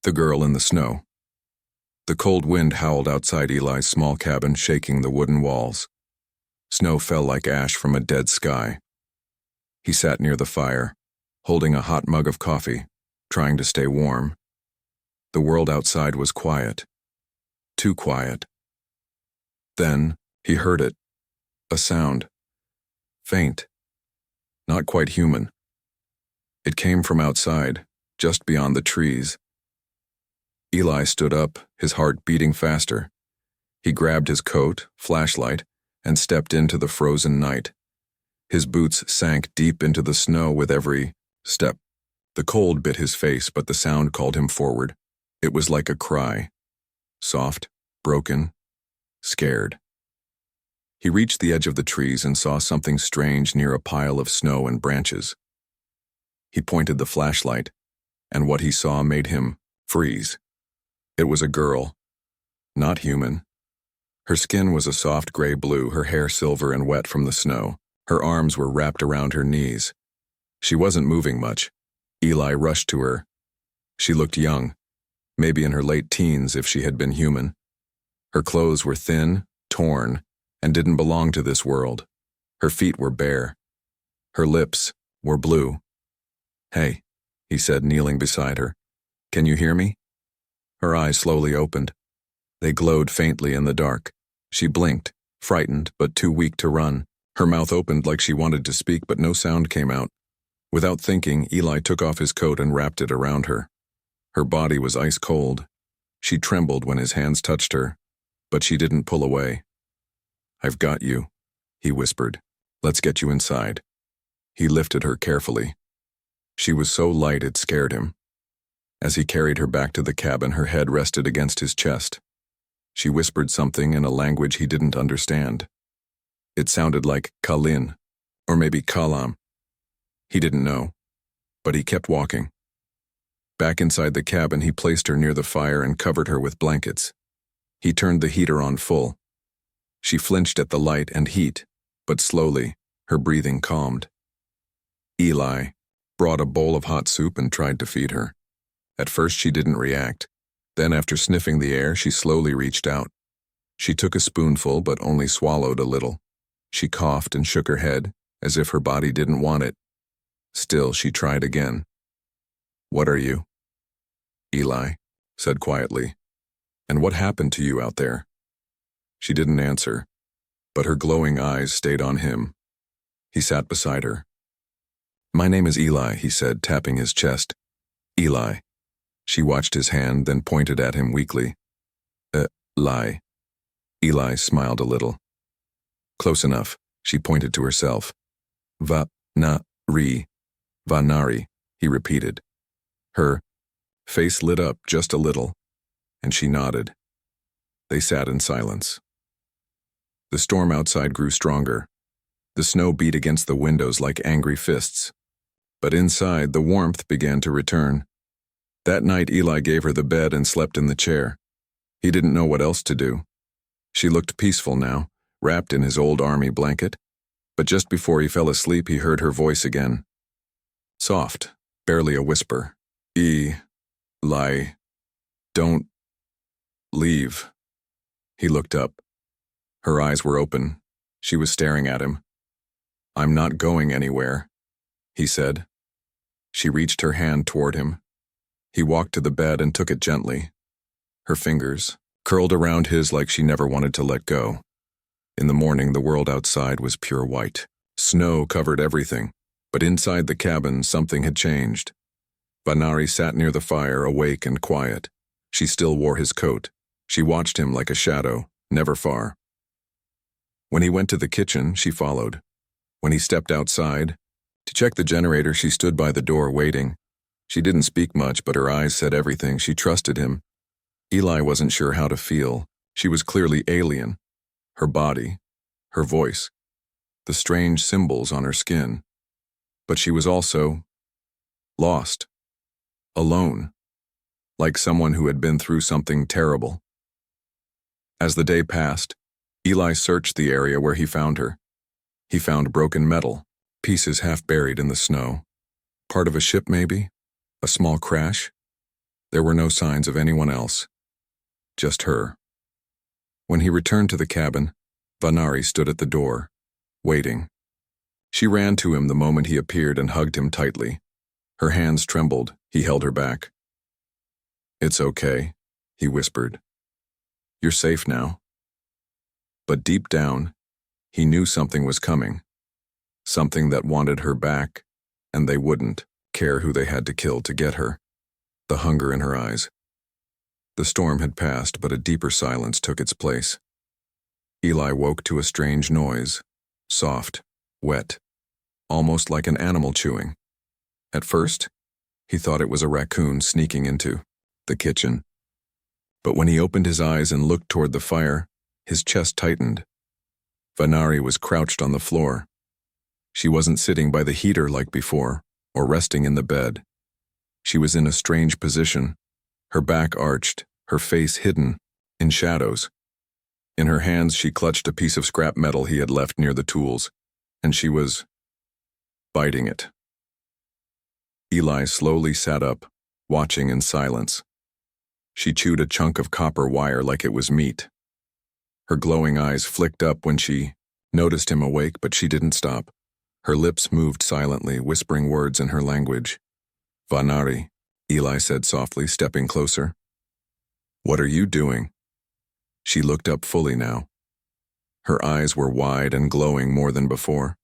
The girl in the snow. The cold wind howled outside Eli's small cabin, shaking the wooden walls. Snow fell like ash from a dead sky. He sat near the fire, holding a hot mug of coffee, trying to stay warm. The world outside was quiet. Too quiet. Then he heard it. A sound. Faint. Not quite human. It came from outside, just beyond the trees. Eli stood up, his heart beating faster. He grabbed his coat, flashlight, and stepped into the frozen night. His boots sank deep into the snow with every step. The cold bit his face, but the sound called him forward. It was like a cry. Soft, broken, scared. He reached the edge of the trees and saw something strange near a pile of snow and branches. He pointed the flashlight, and what he saw made him freeze. It was a girl. Not human. Her skin was a soft gray blue, her hair silver and wet from the snow. Her arms were wrapped around her knees. She wasn't moving much. Eli rushed to her. She looked young, maybe in her late teens if she had been human. Her clothes were thin, torn, and didn't belong to this world. Her feet were bare. Her lips were blue. "Hey," he said, kneeling beside her. "Can you hear me?" Her eyes slowly opened. They glowed faintly in the dark. She blinked, frightened but too weak to run. Her mouth opened like she wanted to speak, but no sound came out. Without thinking, Eli took off his coat and wrapped it around her. Her body was ice cold. She trembled when his hands touched her, but she didn't pull away. "I've got you," he whispered. "Let's get you inside." He lifted her carefully. She was so light it scared him. As he carried her back to the cabin, her head rested against his chest. She whispered something in a language he didn't understand. It sounded like Kalin, or maybe Kalam. He didn't know, but he kept walking. Back inside the cabin, he placed her near the fire and covered her with blankets. He turned the heater on full. She flinched at the light and heat, but slowly, her breathing calmed. Eli brought a bowl of hot soup and tried to feed her. At first she didn't react. Then after sniffing the air, she slowly reached out. She took a spoonful but only swallowed a little. She coughed and shook her head, as if her body didn't want it. Still, she tried again. "What are you?" Eli said quietly. "And what happened to you out there?" She didn't answer, but her glowing eyes stayed on him. He sat beside her. "My name is Eli," he said, tapping his chest. "Eli." She watched his hand, then pointed at him weakly. Lie. Eli smiled a little. "Close enough," she pointed to herself. Va-na-ri. Vanari, he repeated. Her face lit up just a little, and she nodded. They sat in silence. The storm outside grew stronger. The snow beat against the windows like angry fists. But inside, the warmth began to return. That night, Eli gave her the bed and slept in the chair. He didn't know what else to do. She looked peaceful now, wrapped in his old army blanket. But just before he fell asleep, he heard her voice again. Soft, barely a whisper. Eli, don't leave. He looked up. Her eyes were open. She was staring at him. "I'm not going anywhere," he said. She reached her hand toward him. He walked to the bed and took it gently. Her fingers curled around his like she never wanted to let go. In the morning, the world outside was pure white. Snow covered everything, but inside the cabin, something had changed. Vanari sat near the fire, awake and quiet. She still wore his coat. She watched him like a shadow, never far. When he went to the kitchen, she followed. When he stepped outside, to check the generator, she stood by the door waiting. She didn't speak much, but her eyes said everything. She trusted him. Eli wasn't sure how to feel. She was clearly alien. Her body, her voice, the strange symbols on her skin. But she was also lost, alone, like someone who had been through something terrible. As the day passed, Eli searched the area where he found her. He found broken metal, pieces half buried in the snow. Part of a ship, maybe? A small crash? There were no signs of anyone else, just her. When he returned to the cabin, Vanari stood at the door, waiting. She ran to him the moment he appeared and hugged him tightly. Her hands trembled. He held her back. "It's okay," he whispered. "You're safe now." But deep down, he knew something was coming. Something that wanted her back, and they wouldn't care who they had to kill to get her. The hunger in her eyes. The storm had passed, but a deeper silence took its place. Eli woke to a strange noise, soft, wet, almost like an animal chewing. At first, he thought it was a raccoon sneaking into the kitchen. But when he opened his eyes and looked toward the fire, his chest tightened. Vanari was crouched on the floor. She wasn't sitting by the heater like before, or resting in the bed. She was in a strange position, her back arched, her face hidden, in shadows. In her hands she clutched a piece of scrap metal he had left near the tools, and she was biting it. Eli slowly sat up, watching in silence. She chewed a chunk of copper wire like it was meat. Her glowing eyes flicked up when she noticed him awake, but she didn't stop. Her lips moved silently, whispering words in her language. "Vanari," Eli said softly, stepping closer. "What are you doing?" She looked up fully now. Her eyes were wide and glowing more than before.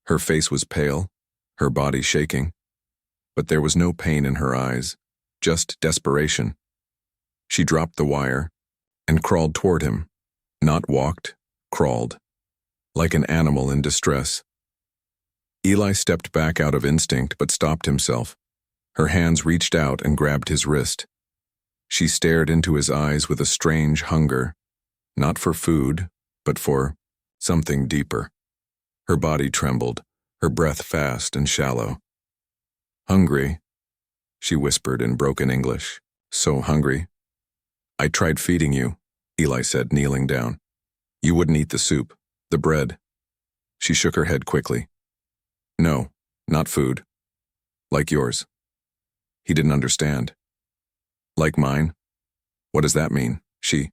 Her face was pale, her body shaking. But there was no pain in her eyes, just desperation. She dropped the wire and crawled toward him. Not walked, crawled, like an animal in distress. Eli stepped back out of instinct but stopped himself. Her hands reached out and grabbed his wrist. She stared into his eyes with a strange hunger, not for food, but for something deeper. Her body trembled, her breath fast and shallow. "Hungry," she whispered in broken English. "So hungry." "I tried feeding you," Eli said, kneeling down. "You wouldn't eat the soup, the bread." She shook her head quickly. "No, not food. Like yours." He didn't understand. "Like mine? What does that mean?" She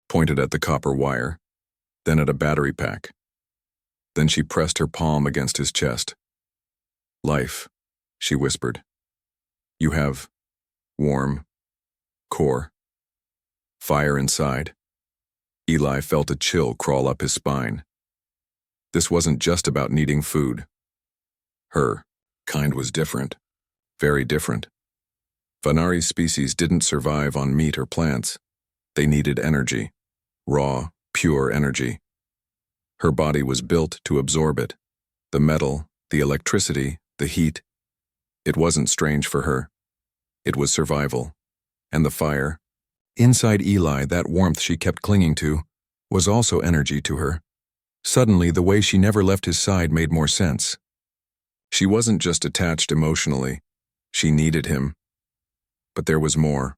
pointed at the copper wire, then at a battery pack. Then she pressed her palm against his chest. "Life," she whispered. "You have warm core, fire inside." Eli felt a chill crawl up his spine. This wasn't just about needing food. Her kind was different, very different. Vanari's species didn't survive on meat or plants. They needed energy, raw, pure energy. Her body was built to absorb it. The metal, the electricity, the heat. It wasn't strange for her. It was survival. And the fire, inside Eli, that warmth she kept clinging to, was also energy to her. Suddenly, the way she never left his side made more sense. She wasn't just attached emotionally. She needed him. But there was more.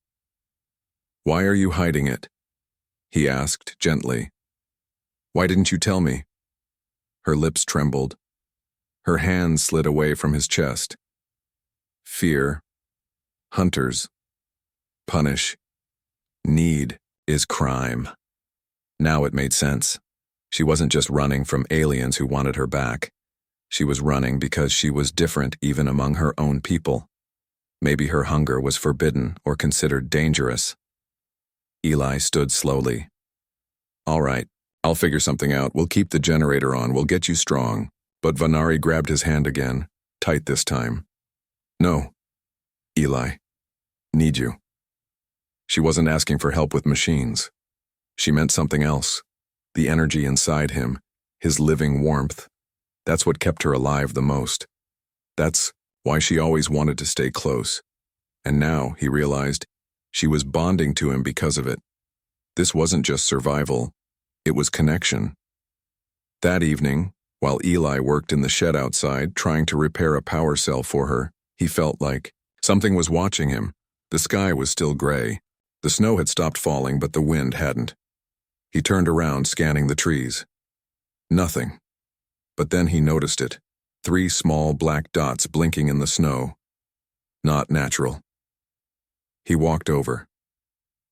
"Why are you hiding it?" he asked gently. "Why didn't you tell me?" Her lips trembled. Her hands slid away from his chest. "Fear. Hunters. Punish. Need is crime." Now it made sense. She wasn't just running from aliens who wanted her back. She was running because she was different even among her own people. Maybe her hunger was forbidden or considered dangerous. Eli stood slowly. "All right, I'll figure something out. We'll keep the generator on. We'll get you strong." But Vanari grabbed his hand again, tight this time. "No, Eli. Need you." She wasn't asking for help with machines. She meant something else. The energy inside him, his living warmth. That's what kept her alive the most. That's why she always wanted to stay close. And now, he realized, she was bonding to him because of it. This wasn't just survival. It was connection. That evening, while Eli worked in the shed outside, trying to repair a power cell for her, he felt like something was watching him. The sky was still gray. The snow had stopped falling, but the wind hadn't. He turned around, scanning the trees. Nothing. But then he noticed it. 3 small black dots blinking in the snow. Not natural. He walked over.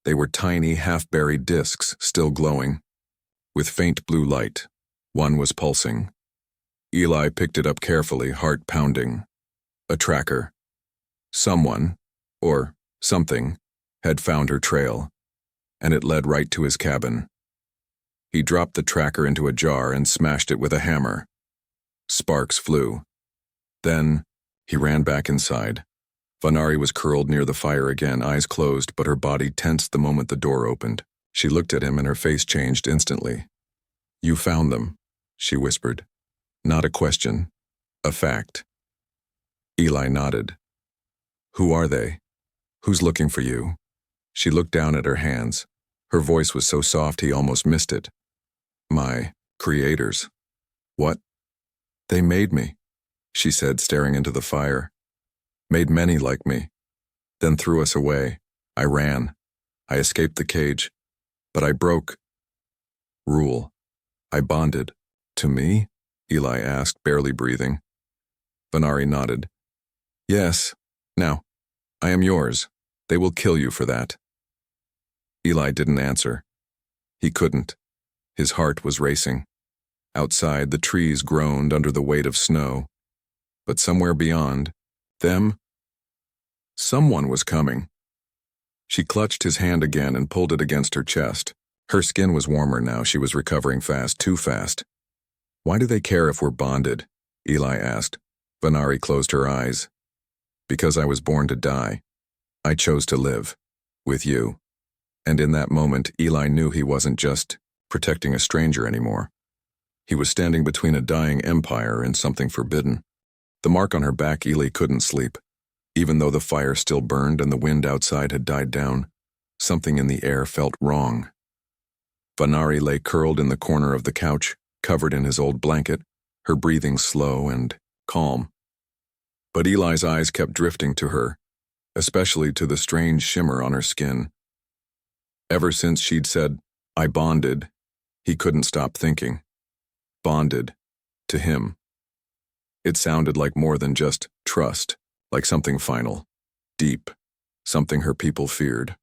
They were tiny, half-buried discs, still glowing, with faint blue light. One was pulsing. Eli picked it up carefully, heart pounding. A tracker. Someone, or something, had found her trail, and it led right to his cabin. He dropped the tracker into a jar and smashed it with a hammer. Sparks flew. Then, he ran back inside. Vanari was curled near the fire again, eyes closed, but her body tensed the moment the door opened. She looked at him and her face changed instantly. "You found them," she whispered. "Not a question. A fact." Eli nodded. "Who are they? Who's looking for you?" She looked down at her hands. Her voice was so soft he almost missed it. "My creators." "What?" "They made me," she said, staring into the fire. "Made many like me. Then threw us away. I ran. I escaped the cage. But I broke rule. I bonded." "To me?" Eli asked, barely breathing. Vanari nodded. "Yes. Now, I am yours. They will kill you for that." Eli didn't answer. He couldn't. His heart was racing. Outside, the trees groaned under the weight of snow. But somewhere beyond, them, someone was coming. She clutched his hand again and pulled it against her chest. Her skin was warmer now. She was recovering fast, too fast. "Why do they care if we're bonded?" Eli asked. Vanari closed her eyes. "Because I was born to die. I chose to live. With you." And in that moment, Eli knew he wasn't just protecting a stranger anymore. He was standing between a dying empire and something forbidden. The mark on her back, Eli couldn't sleep. Even though the fire still burned and the wind outside had died down, something in the air felt wrong. Vanari lay curled in the corner of the couch, covered in his old blanket, her breathing slow and calm. But Eli's eyes kept drifting to her, especially to the strange shimmer on her skin. Ever since she'd said, "I bonded," he couldn't stop thinking. Bonded. To him. It sounded like more than just trust, like something final, deep, something her people feared.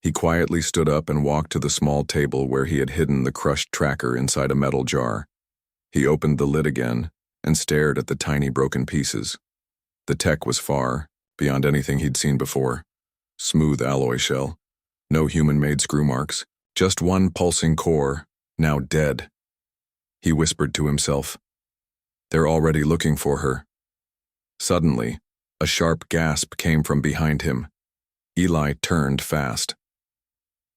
He quietly stood up and walked to the small table where he had hidden the crushed tracker inside a metal jar. He opened the lid again and stared at the tiny broken pieces. The tech was far, beyond anything he'd seen before. Smooth alloy shell. No human-made screw marks. Just one pulsing core, now dead. He whispered to himself. "They're already looking for her." Suddenly, a sharp gasp came from behind him. Eli turned fast.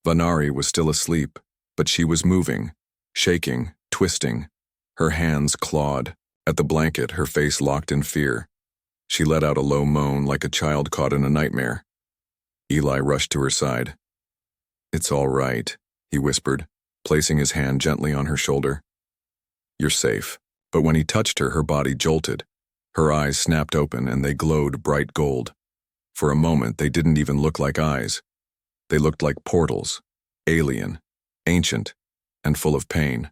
Vanari was still asleep, but she was moving, shaking, twisting. Her hands clawed. At the blanket, her face locked in fear. She let out a low moan like a child caught in a nightmare. Eli rushed to her side. "It's all right," he whispered, placing his hand gently on her shoulder. "You're safe." But when he touched her, her body jolted. Her eyes snapped open and they glowed bright gold. For a moment, they didn't even look like eyes. They looked like portals, alien, ancient, and full of pain.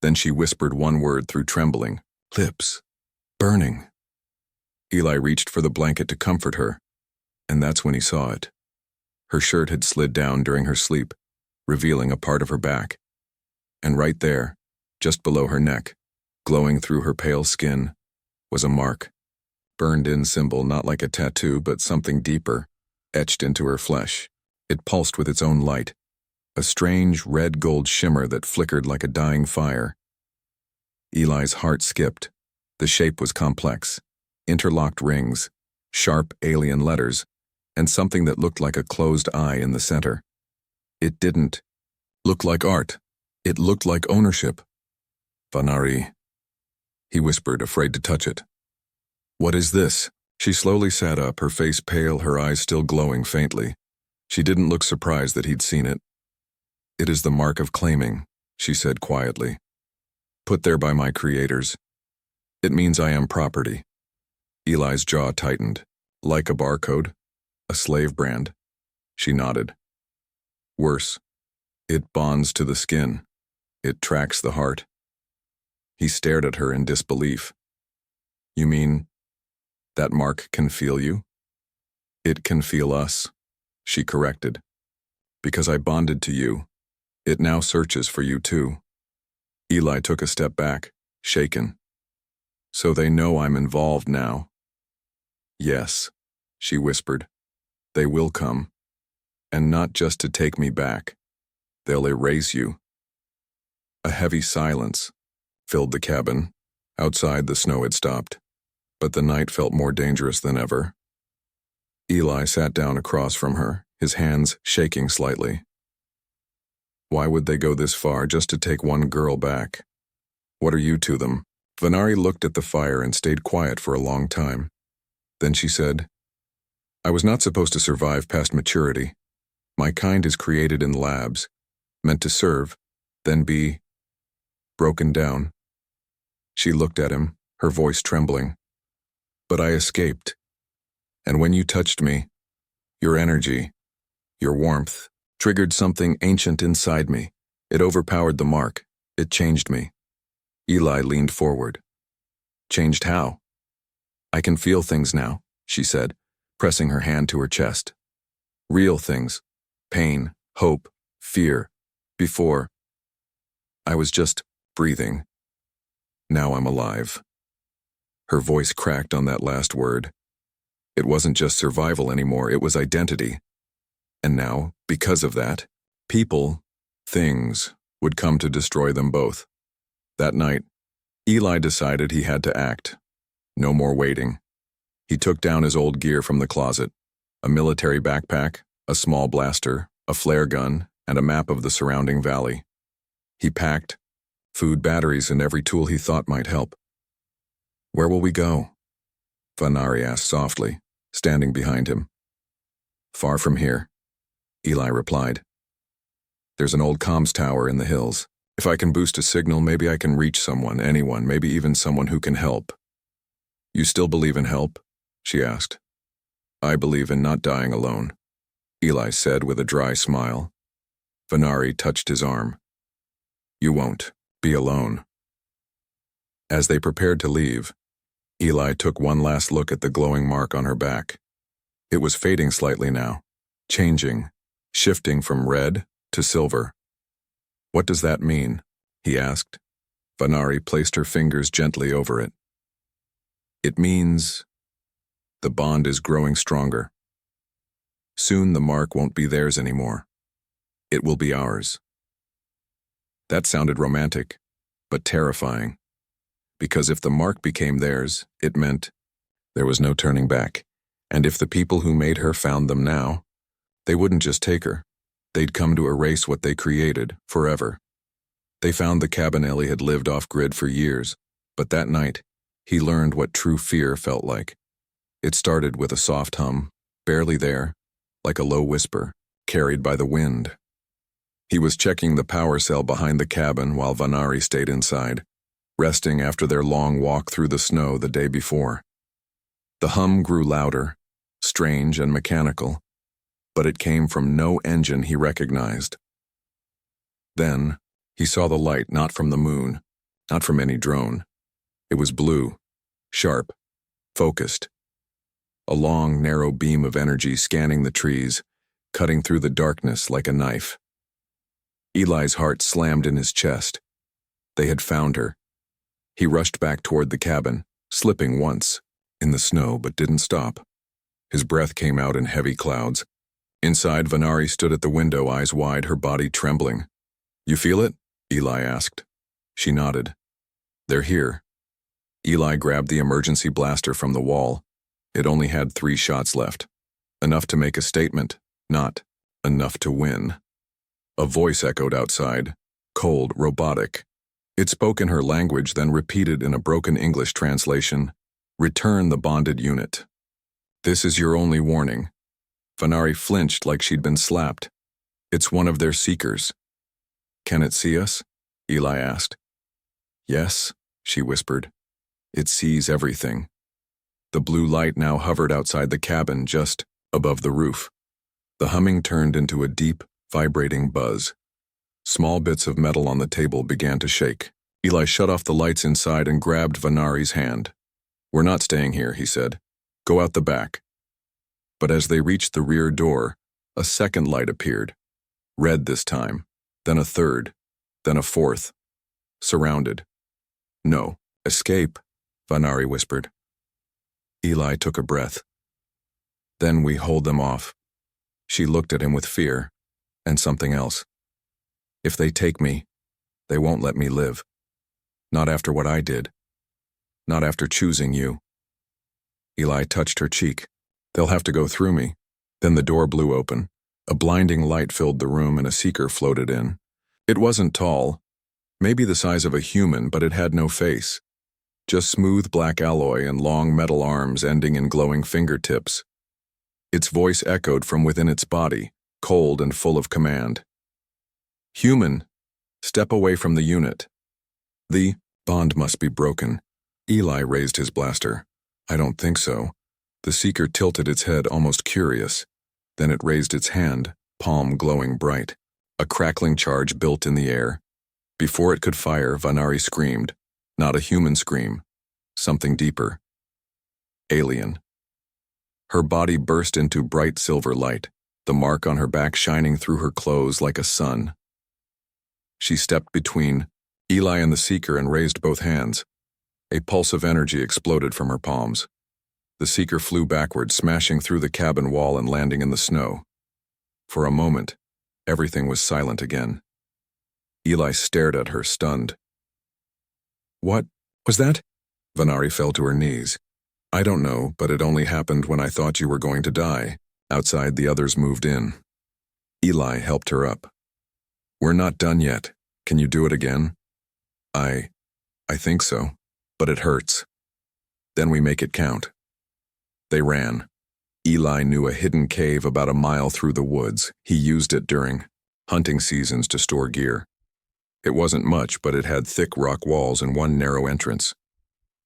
Then she whispered one word through trembling. "Lips. Burning." Eli reached for the blanket to comfort her, and that's when he saw it. Her shirt had slid down during her sleep, revealing a part of her back. And right there, just below her neck, glowing through her pale skin, was a mark. Burned-in symbol, not like a tattoo, but something deeper, etched into her flesh. It pulsed with its own light, a strange red-gold shimmer that flickered like a dying fire. Eli's heart skipped. The shape was complex. Interlocked rings, sharp alien letters, and something that looked like a closed eye in the center. It didn't look like art. It looked like ownership. "Vanari," he whispered, afraid to touch it. "What is this?" She slowly sat up, her face pale, her eyes still glowing faintly. She didn't look surprised that he'd seen it. "It is the mark of claiming," she said quietly. "Put there by my creators. It means I am property." Eli's jaw tightened. "Like a barcode? A slave brand?" She nodded. "Worse. It bonds to the skin. It tracks the heart." He stared at her in disbelief. "You mean that mark can feel you?" It can feel us, she corrected. Because I bonded to you, it now searches for you too. Eli took a step back, shaken. So they know I'm involved now. Yes, she whispered. They will come. And not just to take me back. They'll erase you. A heavy silence filled the cabin. Outside, the snow had stopped, but the night felt more dangerous than ever. Eli sat down across from her, his hands shaking slightly. Why would they go this far just to take one girl back? What are you to them? Vanari looked at the fire and stayed quiet for a long time. Then she said, I was not supposed to survive past maturity. My kind is created in labs, meant to serve, then be broken down. She looked at him, her voice trembling. But I escaped. And when you touched me, your energy, your warmth, triggered something ancient inside me. It overpowered the mark. It changed me. Eli leaned forward. Changed how? I can feel things now, she said, pressing her hand to her chest. Real things. Pain, hope, fear. Before, I was just breathing. Now I'm alive. Her voice cracked on that last word. It wasn't just survival anymore, it was identity. And now, because of that, people, things, would come to destroy them both. That night, Eli decided he had to act. No more waiting. He took down his old gear from the closet, a military backpack, a small blaster, a flare gun, and a map of the surrounding valley. He packed food, batteries, and every tool he thought might help. Where will we go? Vanari asked softly, standing behind him. Far from here, Eli replied. There's an old comms tower in the hills. If I can boost a signal, maybe I can reach someone, anyone, maybe even someone who can help. You still believe in help? She asked. I believe in not dying alone, Eli said with a dry smile. Vanari touched his arm. You won't be alone. As they prepared to leave, Eli took one last look at the glowing mark on her back. It was fading slightly now, changing, shifting from red to silver. What does that mean? He asked. Vanari placed her fingers gently over it. It means the bond is growing stronger. Soon the mark won't be theirs anymore. It will be ours. That sounded romantic, but terrifying. Because if the mark became theirs, it meant there was no turning back. And if the people who made her found them now, they wouldn't just take her. They'd come to erase what they created, forever. They found the cabin Ellie had lived off-grid for years, but that night, he learned what true fear felt like. It started with a soft hum, barely there, like a low whisper, carried by the wind. He was checking the power cell behind the cabin while Vanari stayed inside, resting after their long walk through the snow the day before. The hum grew louder, strange and mechanical, but it came from no engine he recognized. Then, he saw the light not from the moon, not from any drone. It was blue, sharp, focused. A long, narrow beam of energy scanning the trees, cutting through the darkness like a knife. Eli's heart slammed in his chest. They had found her. He rushed back toward the cabin, slipping once, in the snow, but didn't stop. His breath came out in heavy clouds. Inside, Vanari stood at the window, eyes wide, her body trembling. You feel it? Eli asked. She nodded. They're here. Eli grabbed the emergency blaster from the wall. It only had 3 shots left. Enough to make a statement, not enough to win. A voice echoed outside, cold, robotic. It spoke in her language, then repeated in a broken English translation, Return the bonded unit. This is your only warning. Vanari flinched like she'd been slapped. It's one of their seekers. Can it see us? Eli asked. Yes, she whispered. It sees everything. The blue light now hovered outside the cabin, just above the roof. The humming turned into a deep, vibrating buzz. Small bits of metal on the table began to shake. Eli shut off the lights inside and grabbed Vanari's hand. We're not staying here, he said. Go out the back. But as they reached the rear door, a second light appeared. Red this time, then a third, then a fourth. Surrounded. No, escape, Vanari whispered. Eli took a breath. Then we hold them off. She looked at him with fear, and something else. If they take me, they won't let me live. Not after what I did. Not after choosing you. Eli touched her cheek. They'll have to go through me. Then the door blew open. A blinding light filled the room and a seeker floated in. It wasn't tall, maybe the size of a human, but it had no face. Just smooth black alloy and long metal arms ending in glowing fingertips. Its voice echoed from within its body, cold and full of command. Human, step away from the unit. The bond must be broken. Eli raised his blaster. I don't think so. The seeker tilted its head, almost curious. Then it raised its hand, palm glowing bright. A crackling charge built in the air. Before it could fire, Vanari screamed. Not a human scream. Something deeper. Alien. Her body burst into bright silver light, the mark on her back shining through her clothes like a sun. She stepped between Eli and the seeker and raised both hands. A pulse of energy exploded from her palms. The seeker flew backward, smashing through the cabin wall and landing in the snow. For a moment, everything was silent again. Eli stared at her, stunned. What was that? Vanari fell to her knees. I don't know, but it only happened when I thought you were going to die. Outside, the others moved in. Eli helped her up. We're not done yet. Can you do it again? I think so, but it hurts. Then we make it count. They ran. Eli knew a hidden cave about a mile through the woods. He used it during hunting seasons to store gear. It wasn't much, but it had thick rock walls and one narrow entrance.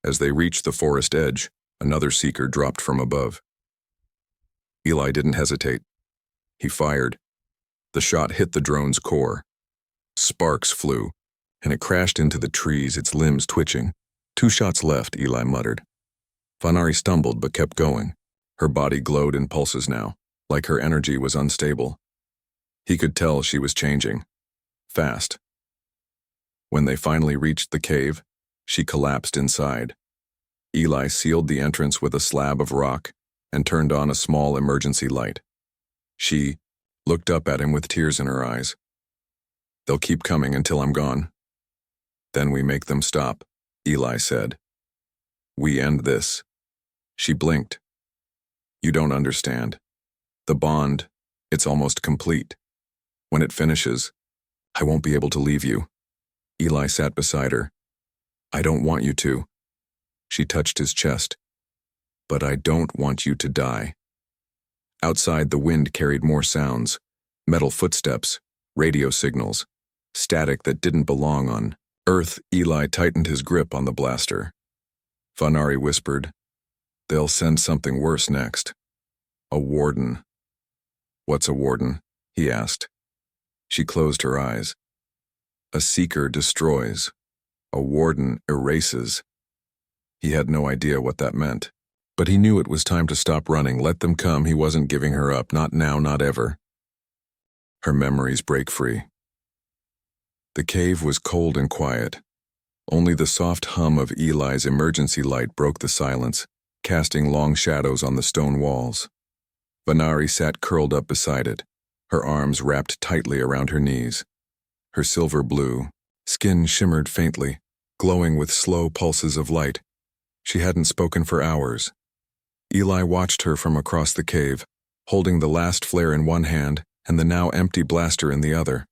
As they reached the forest edge, another seeker dropped from above. Eli didn't hesitate. He fired. The shot hit the drone's core. Sparks flew, and it crashed into the trees, its limbs twitching. 2 shots left, Eli muttered. Vanari stumbled but kept going. Her body glowed in pulses now, like her energy was unstable. He could tell she was changing. Fast. When they finally reached the cave, she collapsed inside. Eli sealed the entrance with a slab of rock and turned on a small emergency light. She looked up at him with tears in her eyes. They'll keep coming until I'm gone. Then we make them stop, Eli said. We end this. She blinked. You don't understand. The bond, it's almost complete. When it finishes, I won't be able to leave you. Eli sat beside her. I don't want you to. She touched his chest. But I don't want you to die. Outside, the wind carried more sounds. Metal footsteps, radio signals, static that didn't belong on Earth. Eli tightened his grip on the blaster. Vanari whispered, They'll send something worse next. A warden. What's a warden? He asked. She closed her eyes. A seeker destroys. A warden erases. He had no idea what that meant. But he knew it was time to stop running. Let them come. He wasn't giving her up. Not now, not ever. Her memories break free. The cave was cold and quiet. Only the soft hum of Eli's emergency light broke the silence, casting long shadows on the stone walls. Vanari sat curled up beside it, her arms wrapped tightly around her knees. Her silver blue skin shimmered faintly, glowing with slow pulses of light. She hadn't spoken for hours. Eli watched her from across the cave, holding the last flare in one hand and the now empty blaster in the other.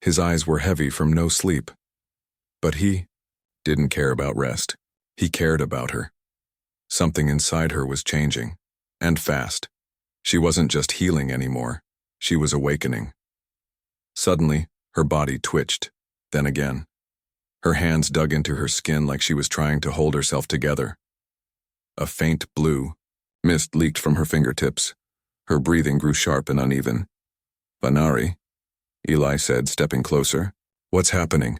His eyes were heavy from no sleep. But he didn't care about rest. He cared about her. Something inside her was changing, and fast. She wasn't just healing anymore. She was awakening. Suddenly, her body twitched, then again. Her hands dug into her skin like she was trying to hold herself together. A faint blue mist leaked from her fingertips. Her breathing grew sharp and uneven. Vanari, Eli said, stepping closer. What's happening?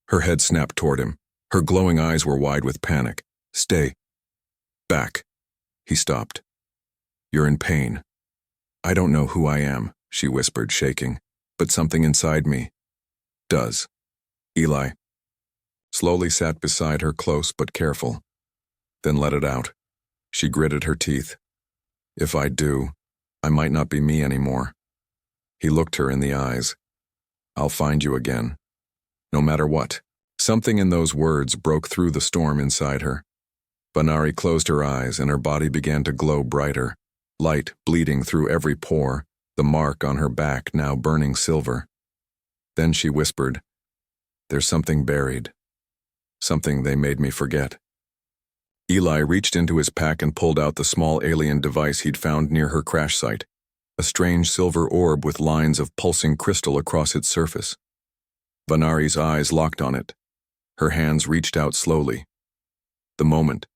Her head snapped toward him. Her glowing eyes were wide with panic. Stay. Back. He stopped. You're in pain. I don't know who I am, she whispered, shaking, but something inside me does. Eli slowly sat beside her, close but careful, then let it out. She gritted her teeth. If I do, I might not be me anymore. He looked her in the eyes. I'll find you again. No matter what. Something in those words broke through the storm inside her. Vanari closed her eyes and her body began to glow brighter, light bleeding through every pore, the mark on her back now burning silver. Then she whispered, "There's something buried. Something they made me forget." Eli reached into his pack and pulled out the small alien device he'd found near her crash site, a strange silver orb with lines of pulsing crystal across its surface. Vanari's eyes locked on it. Her hands reached out slowly. The moment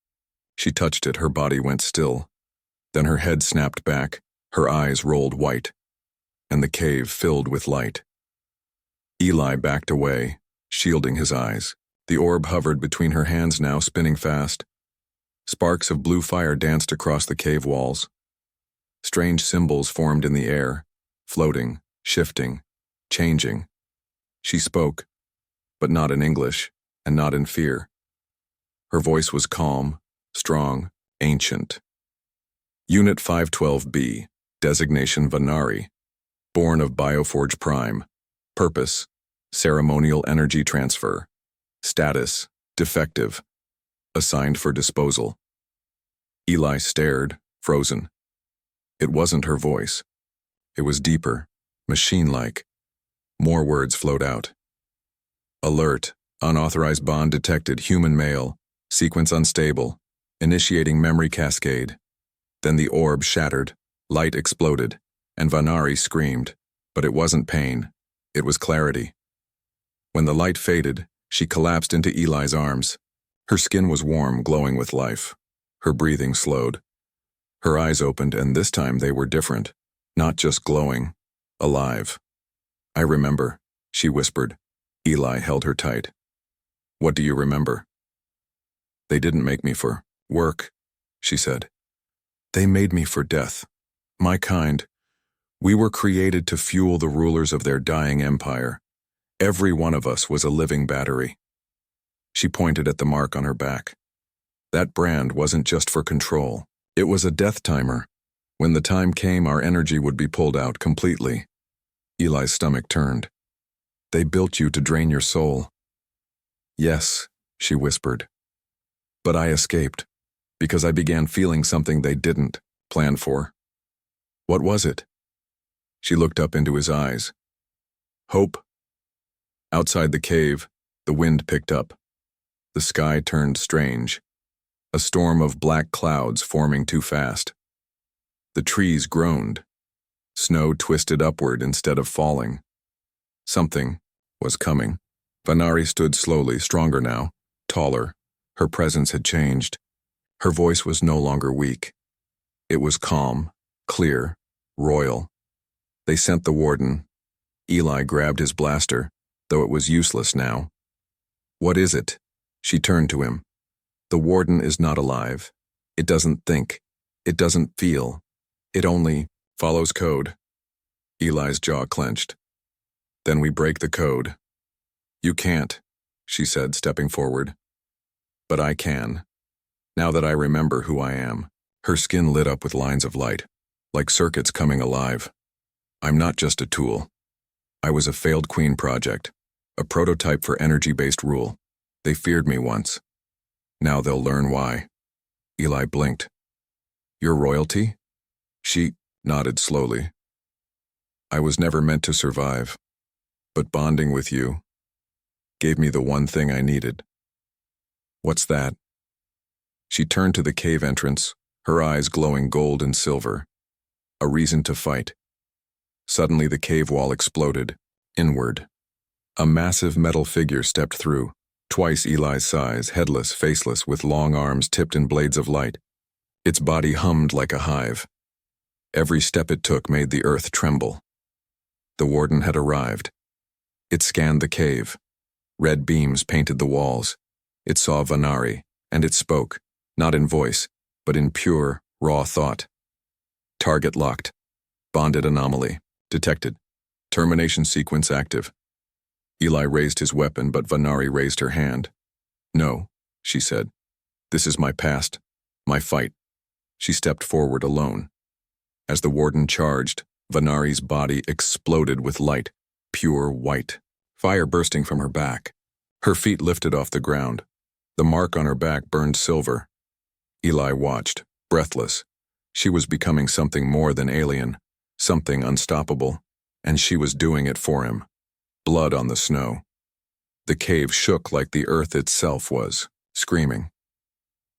she touched it, her body went still. Then her head snapped back, her eyes rolled white, and the cave filled with light. Eli backed away, shielding his eyes. The orb hovered between her hands now, spinning fast. Sparks of blue fire danced across the cave walls. Strange symbols formed in the air, floating, shifting, changing. She spoke, but not in English, and not in fear. Her voice was calm, strong, ancient. Unit 512B, designation Vanari, born of Bioforge Prime. Purpose, ceremonial energy transfer. Status, defective. Assigned for disposal. Eli stared, frozen. It wasn't her voice. It was deeper, machine-like. More words flowed out. Alert, unauthorized bond detected, human male, sequence unstable, initiating memory cascade. Then the orb shattered, light exploded, and Vanari screamed, but it wasn't pain, it was clarity. When the light faded, she collapsed into Eli's arms. Her skin was warm, glowing with life. Her breathing slowed. Her eyes opened, and this time they were different, not just glowing, alive. I remember, she whispered. Eli held her tight. What do you remember? They didn't make me for work, she said. They made me for death. My kind. We were created to fuel the rulers of their dying empire. Every one of us was a living battery. She pointed at the mark on her back. That brand wasn't just for control. It was a death timer. When the time came, our energy would be pulled out completely. Eli's stomach turned. They built you to drain your soul. Yes, she whispered. But I escaped, because I began feeling something they didn't plan for. What was it? She looked up into his eyes. Hope. Outside the cave, the wind picked up. The sky turned strange. A storm of black clouds forming too fast. The trees groaned. Snow twisted upward instead of falling. Something was coming. Vanari stood slowly, stronger now, taller. Her presence had changed. Her voice was no longer weak. It was calm, clear, royal. They sent the warden. Eli grabbed his blaster, though it was useless now. What is it? She turned to him. The warden is not alive. It doesn't think. It doesn't feel. It only follows code. Eli's jaw clenched. Then we break the code. You can't, she said, stepping forward. But I can. Now that I remember who I am. Her skin lit up with lines of light, like circuits coming alive. I'm not just a tool. I was a failed queen project, a prototype for energy-based rule. They feared me once. Now they'll learn why. Eli blinked. Your royalty? She nodded slowly. I was never meant to survive, but bonding with you gave me the one thing I needed. What's that? She turned to the cave entrance, her eyes glowing gold and silver. A reason to fight. Suddenly the cave wall exploded, inward. A massive metal figure stepped through, twice Eli's size, headless, faceless, with long arms tipped in blades of light. Its body hummed like a hive. Every step it took made the earth tremble. The warden had arrived. It scanned the cave. Red beams painted the walls. It saw Vanari, and it spoke, not in voice, but in pure, raw thought. Target locked. Bonded anomaly. Detected. Termination sequence active. Eli raised his weapon, but Vanari raised her hand. No, she said. This is my past. My fight. She stepped forward alone. As the warden charged, Vanari's body exploded with light, pure white, fire bursting from her back. Her feet lifted off the ground. The mark on her back burned silver. Eli watched, breathless. She was becoming something more than alien, something unstoppable, and she was doing it for him. Blood on the snow. The cave shook like the earth itself was, screaming.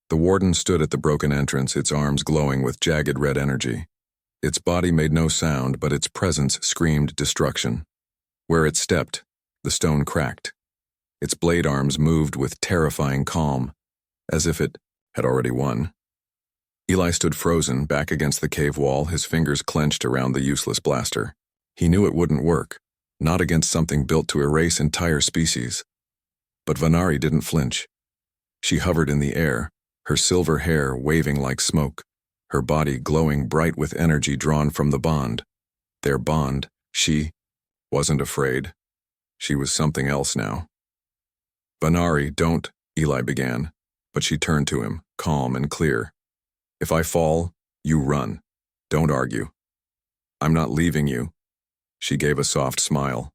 The warden stood at the broken entrance, its arms glowing with jagged red energy. Its body made no sound, but its presence screamed destruction. Where it stepped, the stone cracked. Its blade arms moved with terrifying calm, as if it had already won. Eli stood frozen, back against the cave wall, his fingers clenched around the useless blaster. He knew it wouldn't work, not against something built to erase entire species. But Vanari didn't flinch. She hovered in the air, her silver hair waving like smoke, her body glowing bright with energy drawn from the bond. Their bond. She wasn't afraid. She was something else now. Vanari, don't, Eli began, but she turned to him, calm and clear. If I fall, you run. Don't argue. I'm not leaving you. She gave a soft smile.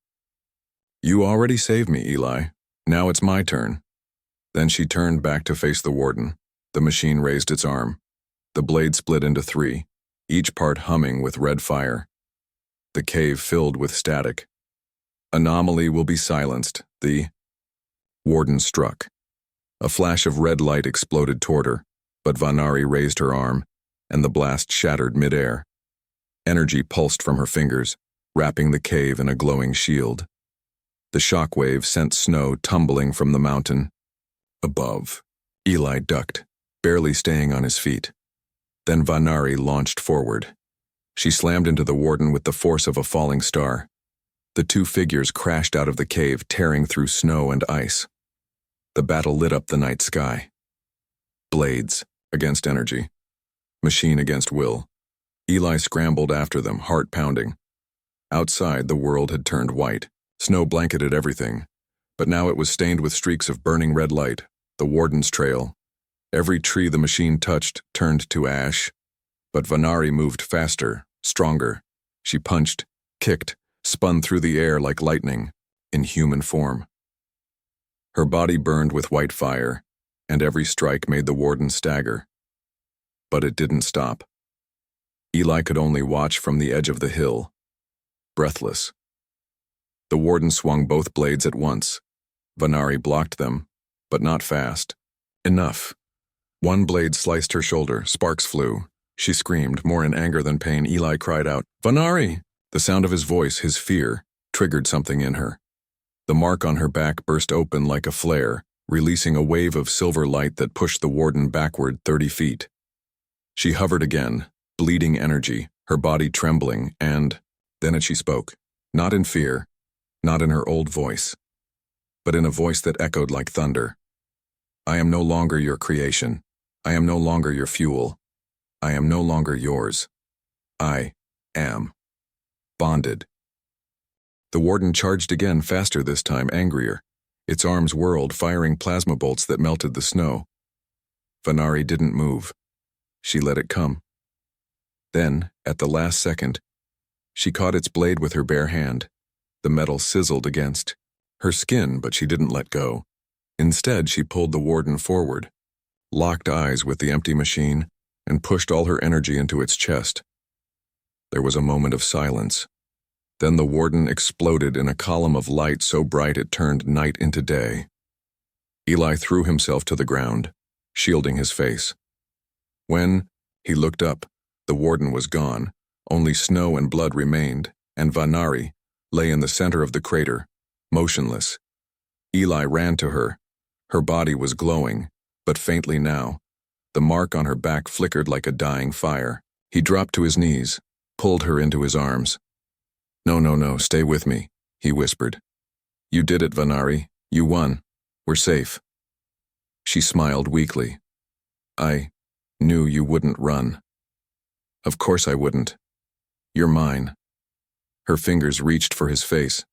You already saved me, Eli. Now it's my turn. Then she turned back to face the warden. The machine raised its arm. The blade split into 3, each part humming with red fire. The cave filled with static. Anomaly will be silenced, the warden struck. A flash of red light exploded toward her, but Vanari raised her arm, and the blast shattered midair. Energy pulsed from her fingers, wrapping the cave in a glowing shield. The shockwave sent snow tumbling from the mountain. Above, Eli ducked, barely staying on his feet. Then Vanari launched forward. She slammed into the warden with the force of a falling star. The two figures crashed out of the cave, tearing through snow and ice. The battle lit up the night sky. Blades against energy. Machine against will. Eli scrambled after them, heart pounding. Outside, the world had turned white. Snow blanketed everything, but now it was stained with streaks of burning red light, the warden's trail. Every tree the machine touched turned to ash, but Vanari moved faster, stronger. She punched, kicked, spun through the air like lightning, in human form. Her body burned with white fire, and every strike made the warden stagger. But it didn't stop. Eli could only watch from the edge of the hill, breathless. The warden swung both blades at once. Vanari blocked them, but not fast. Enough. One blade sliced her shoulder, sparks flew. She screamed, more in anger than pain. Eli cried out, "Vanari!" The sound of his voice, his fear, triggered something in her. The mark on her back burst open like a flare, releasing a wave of silver light that pushed the warden backward 30 feet. She hovered again, bleeding energy, her body trembling, and then she spoke, not in fear, not in her old voice, but in a voice that echoed like thunder. I am no longer your creation. I am no longer your fuel. I am no longer yours. I am bonded. The warden charged again, faster this time, angrier. Its arms whirled, firing plasma bolts that melted the snow. Vanari didn't move. She let it come. Then, at the last second, she caught its blade with her bare hand. The metal sizzled against her skin, but she didn't let go. Instead, she pulled the warden forward, locked eyes with the empty machine, and pushed all her energy into its chest. There was a moment of silence. Then the warden exploded in a column of light so bright it turned night into day. Eli threw himself to the ground, shielding his face. When he looked up, the warden was gone. Only snow and blood remained, and Vanari lay in the center of the crater, motionless. Eli ran to her. Her body was glowing, but faintly now. The mark on her back flickered like a dying fire. He dropped to his knees, pulled her into his arms. No, stay with me, he whispered. You did it, Vanari. You won. We're safe. She smiled weakly. I knew you wouldn't run. Of course I wouldn't. You're mine. Her fingers reached for his face.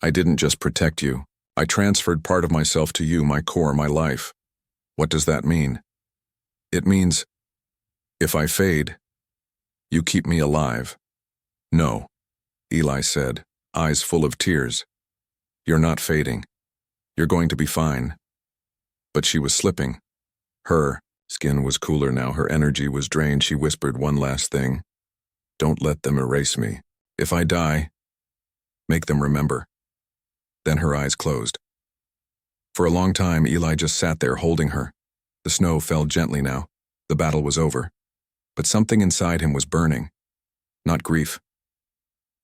I didn't just protect you. I transferred part of myself to you, my core, my life. What does that mean? It means, if I fade, you keep me alive. No, Eli said, eyes full of tears. You're not fading. You're going to be fine. But she was slipping. Her skin was cooler now, her energy was drained. She whispered one last thing. Don't let them erase me. If I die, make them remember. Then her eyes closed. For a long time, Eli just sat there holding her. The snow fell gently now. The battle was over. But something inside him was burning. Not grief.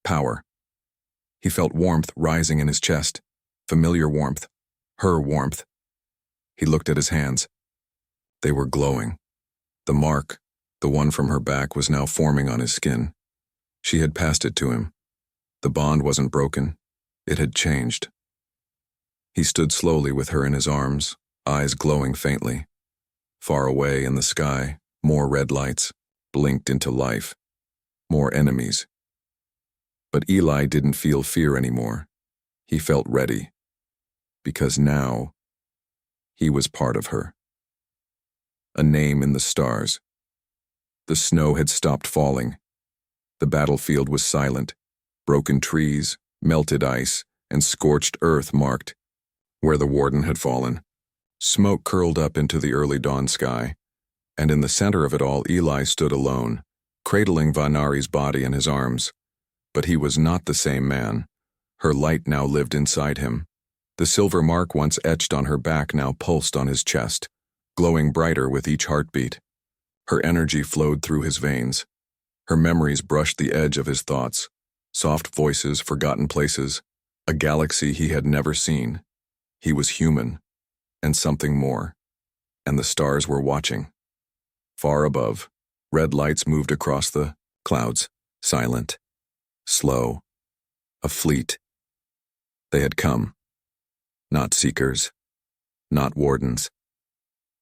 Power. He felt warmth rising in his chest. Familiar warmth. Her warmth. He looked at his hands. They were glowing. The mark, the one from her back, was now forming on his skin. She had passed it to him. The bond wasn't broken. It had changed. He stood slowly with her in his arms, eyes glowing faintly. Far away in the sky, more red lights, blinked into life. More enemies. But Eli didn't feel fear anymore. He felt ready. Because now, he was part of her. A name in the stars. The snow had stopped falling. The battlefield was silent. Broken trees, melted ice, and scorched earth marked where the warden had fallen. Smoke curled up into the early dawn sky, and in the center of it all Eli stood alone, cradling Vanari's body in his arms. But he was not the same man. Her light now lived inside him. The silver mark once etched on her back now pulsed on his chest, glowing brighter with each heartbeat. Her energy flowed through his veins. Her memories brushed the edge of his thoughts. Soft voices, forgotten places, a galaxy he had never seen. He was human, and something more. And the stars were watching. Far above, red lights moved across the clouds, silent, slow, a fleet. They had come. Not seekers, not wardens.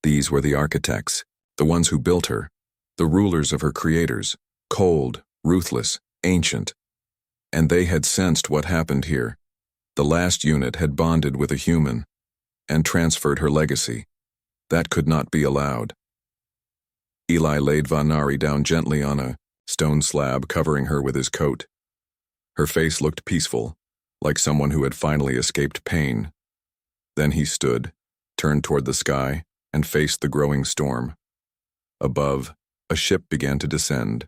These were the architects, the ones who built her, the rulers of her creators, cold, ruthless, ancient. And they had sensed what happened here. The last unit had bonded with a human and transferred her legacy. That could not be allowed. Eli laid Vanari down gently on a stone slab, covering her with his coat. Her face looked peaceful, like someone who had finally escaped pain. Then he stood, turned toward the sky, and faced the growing storm. Above, a ship began to descend.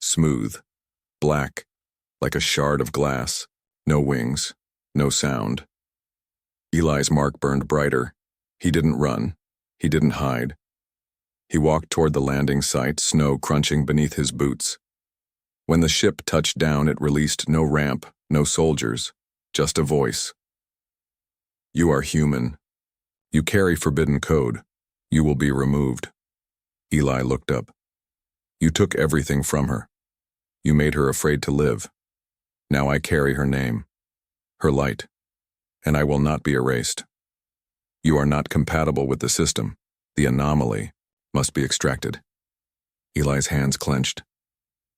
Smooth, black, like a shard of glass. No wings, no sound. Eli's mark burned brighter. He didn't run. He didn't hide. He walked toward the landing site, snow crunching beneath his boots. When the ship touched down, it released no ramp, no soldiers, just a voice. You are human. You carry forbidden code. You will be removed. Eli looked up. You took everything from her. You made her afraid to live. Now I carry her name, her light, and I will not be erased. You are not compatible with the system. The anomaly must be extracted. Eli's hands clenched.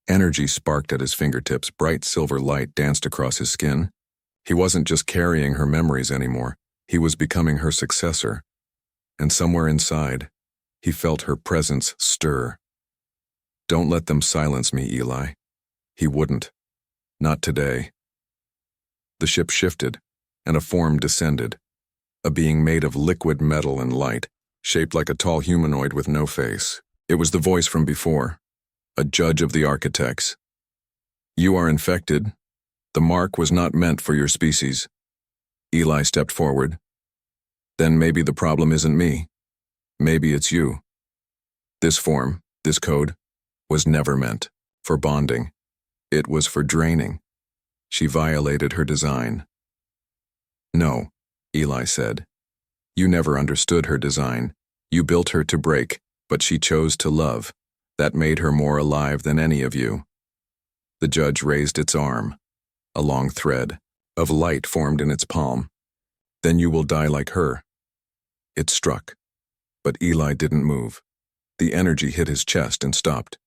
Energy sparked at his fingertips. Bright silver light danced across his skin. He wasn't just carrying her memories anymore. He was becoming her successor. And somewhere inside, he felt her presence stir. Don't let them silence me, Eli. He wouldn't. Not today. The ship shifted, and a form descended. A being made of liquid metal and light, shaped like a tall humanoid with no face. It was the voice from before, a judge of the architects. You are infected. The mark was not meant for your species. Eli stepped forward. Then maybe the problem isn't me. Maybe it's you. This form, this code, was never meant for bonding. It was for draining. She violated her design. No, Eli said. You never understood her design. You built her to break, but she chose to love. That made her more alive than any of you. The judge raised its arm. A long thread of light formed in its palm. Then you will die like her. It struck. But Eli didn't move. The energy hit his chest and stopped.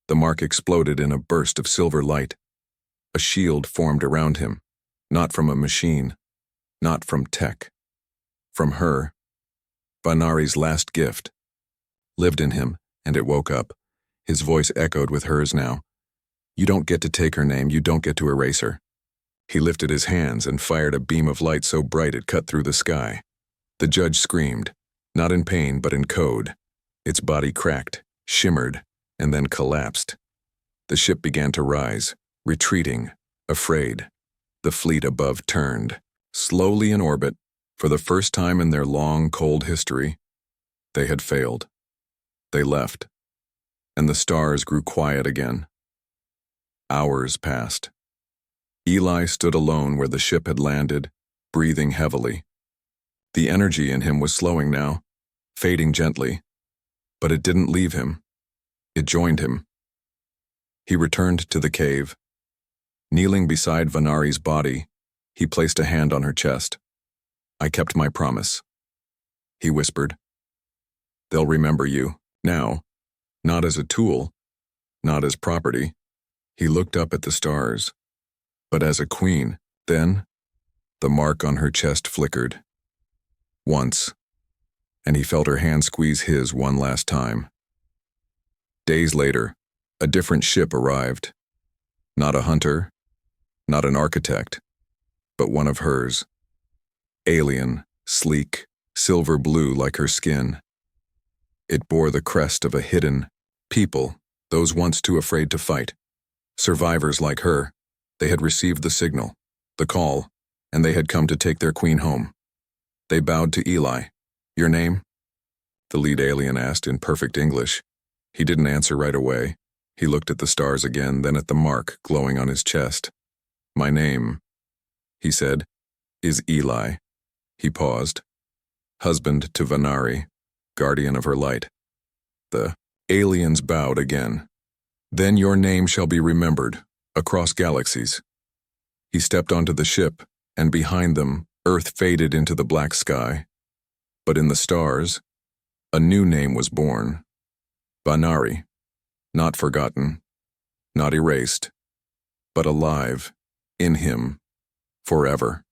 The mark exploded in a burst of silver light. A shield formed around him, not from a machine, not from tech. From her, Vanari's last gift, lived in him, and it woke up. His voice echoed with hers now. You don't get to take her name, you don't get to erase her. He lifted his hands and fired a beam of light so bright it cut through the sky. The judge screamed, not in pain but in code. Its body cracked, shimmered, and then collapsed. The ship began to rise, retreating, afraid. The fleet above turned, slowly in orbit. For the first time in their long, cold history, they had failed. They left, and the stars grew quiet again. Hours passed. Eli stood alone where the ship had landed, breathing heavily. The energy in him was slowing now, fading gently, but it didn't leave him. It joined him. He returned to the cave. Kneeling beside Vanari's body, he placed a hand on her chest. I kept my promise, he whispered. They'll remember you, now, not as a tool, not as property. He looked up at the stars, but as a queen. Then, the mark on her chest flickered. Once, and he felt her hand squeeze his one last time. Days later, a different ship arrived. Not a hunter, not an architect, but one of hers. Alien, sleek, silver blue like her skin. It bore the crest of a hidden people, those once too afraid to fight. Survivors like her. They had received the signal, the call, and they had come to take their queen home. They bowed to Eli. Your name? The lead alien asked in perfect English. He didn't answer right away. He looked at the stars again, then at the mark glowing on his chest. My name, he said, is Eli. He paused. Husband to Vanari, guardian of her light. The aliens bowed again. Then your name shall be remembered, across galaxies. He stepped onto the ship, and behind them, Earth faded into the black sky. But in the stars, a new name was born. Vanari, not forgotten, not erased, but alive, in him, forever.